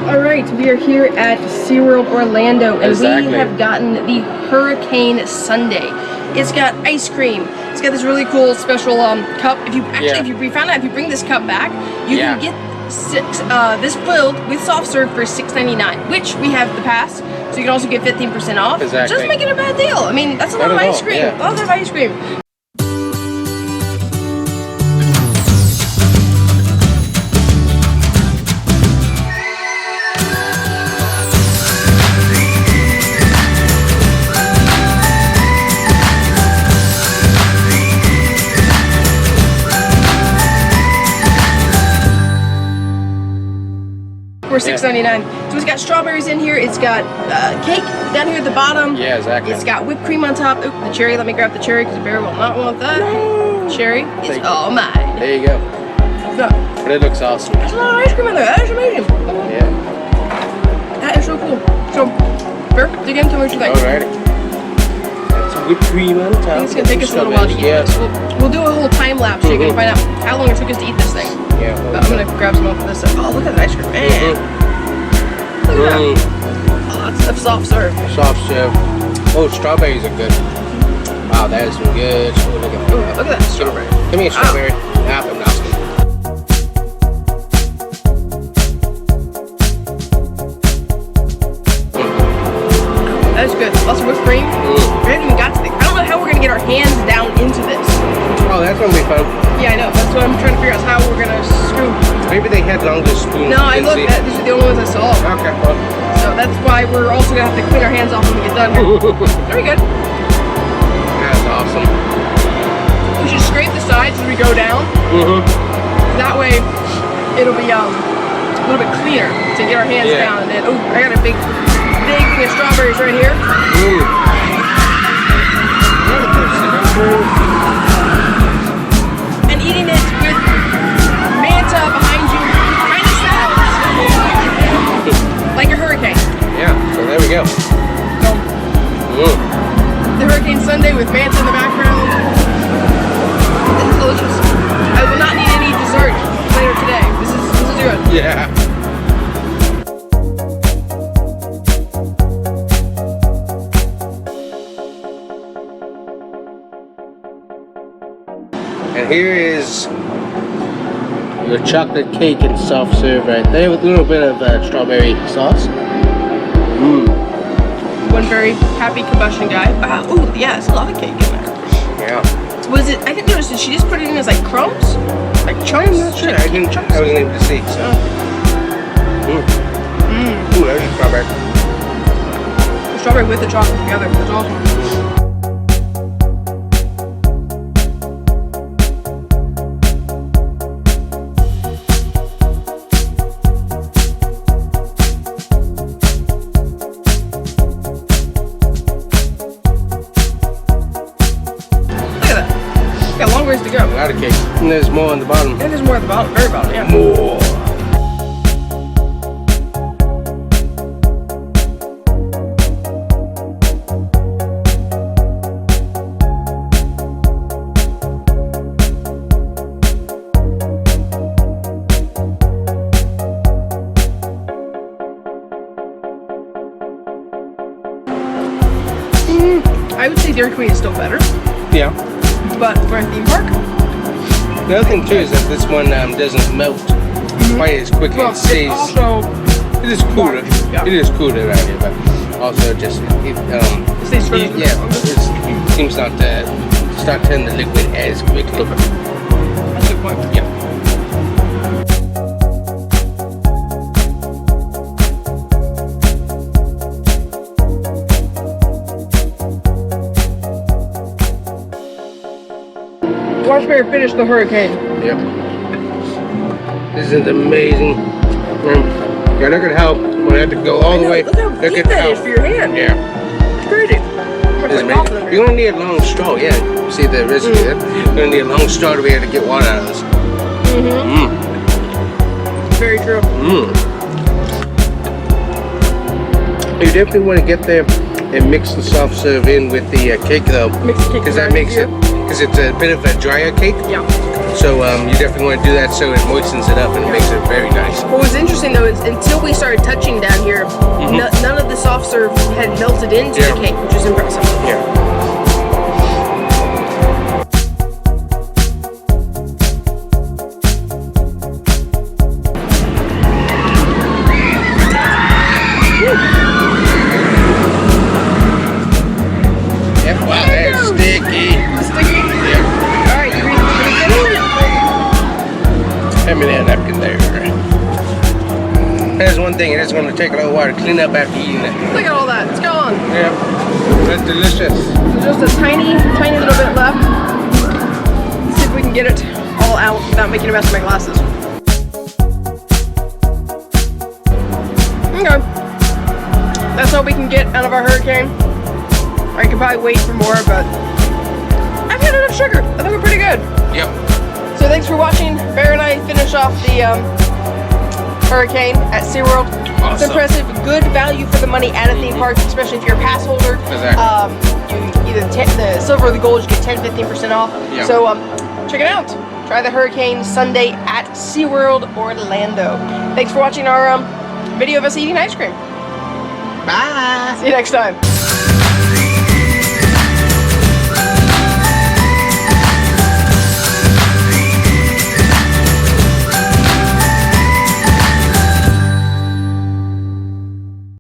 Alright, we are here at SeaWorld Orlando, and Exactly. we have gotten the Hurricane Sundae. It's got ice cream. It's got this really cool special cup. If you we found out if you bring this cup back, you can get this filled with soft serve for $6.99, which we have the pass, so you can also get 15% off. Exactly. Just making a bad deal. I mean, that's a lot of ice cream. Yeah. Lots of ice cream. For $6.99. So it's got strawberries in here. It's got cake down here at the bottom. Yeah, exactly. It's got whipped cream on top. Oop, the cherry. Let me grab the cherry because the bear will not want that. No. Cherry is all mine. There you go. So, But it looks awesome. there's a lot of ice cream in there. That is amazing. Yeah. That is so cool. So, Bear, dig in. Tell me what you think. Alrighty. That's some whipped cream on top. I think it's gonna take us a little while to eat this. We'll do a whole time lapse so you can find out how long it took us to eat this thing. Yeah. But I'm gonna grab some off of this. Oh, look at that ice cream, man. Look at that. Oh, that's soft serve. Soft serve. Oh, strawberries are good. Wow, that is some good. Oh, look at that. Ooh, look at that strawberry. Give me a strawberry. Ah, I'm not. That is good. Lots of whipped cream. We haven't even got to the. I don't know how we're gonna get our hands down into this. Oh, that's gonna be fun. Yeah, I know. That's what I'm trying to figure out, is how we're gonna scoop. Maybe they had longer spoons. No, I looked. These are the only ones I saw. Okay, well. So that's why we're also gonna have to clean our hands off when we get done here. Very good. That's awesome. We should scrape the sides as we go down. That way, it'll be a little bit cleaner to get our hands down. And then, oh, I got a big thing of strawberries right here. And eating it with Manta behind you kind of sounds like a hurricane. Yeah, so there we go. So, the Hurricane Sundae with Manta in the background. This is delicious. I will not need any dessert later today. This is good. Yeah. And here is your chocolate cake and soft serve right there with a little bit of strawberry sauce. One very happy Combustion guy. Oh, yeah, it's a lot of cake in there. Yeah. Was it? I didn't notice. Did she just put it in as like crumbs, like chunks? I'm not sure. I wasn't able to see. So. Ooh, there's strawberry. The strawberry with the chocolate together. That's awesome. Got a long ways to go. A lot of cake. And there's more on the bottom. And there's more at the bottom, very bottom, yeah. More. I would say Dairy Queen is still better, Yeah. but for a theme park, The other thing too is that this one doesn't melt quite as quickly. well, It stays. it's also It is cooler. Yeah. It is cooler out here, but also just it stays frozen. it seems not to start turning the liquid as quickly. That's a good point. Yeah. Watch Bear finish the Hurricane. Yep. This is amazing. Yeah, look at how when I have to go all the way. Look how deep that is for your hand. Yeah. It's crazy. It's amazing. You're gonna need a long straw. Yeah. See the recipe there? You're gonna need a long straw to be able to get water out of this. Very true. You definitely want to get there and mix the soft serve in with the cake though. Mix the cake because that makes it, because it's a bit of a drier cake. Yeah. So you definitely want to do that so it moistens it up and it makes it very nice. What was interesting though is until we started touching down here, none of the soft serve had melted into the cake, which is impressive. Yeah. Wow, that's sticky. Sticky? Yeah. Alright, you finish it? Hand me that napkin there. There's one thing, it is going to take a little while to clean up after eating it. Look at all that, it's gone. Yeah, that's delicious. There's just a tiny little bit left. Let's see if we can get it all out without making a mess of my glasses. Okay. That's all we can get out of our hurricane. I could probably wait for more, but I've had enough sugar. I think we're pretty good. Yep. So thanks for watching. Bear and I finish off the hurricane at SeaWorld. Awesome. It's impressive. Good value for the money at a theme park, especially if you're a pass holder. Exactly. You either the silver or the gold, you get 10-15% off. Yep. So check it out. Try the Hurricane Sundae at SeaWorld Orlando. Thanks for watching our video of us eating ice cream. Bye. See you next time.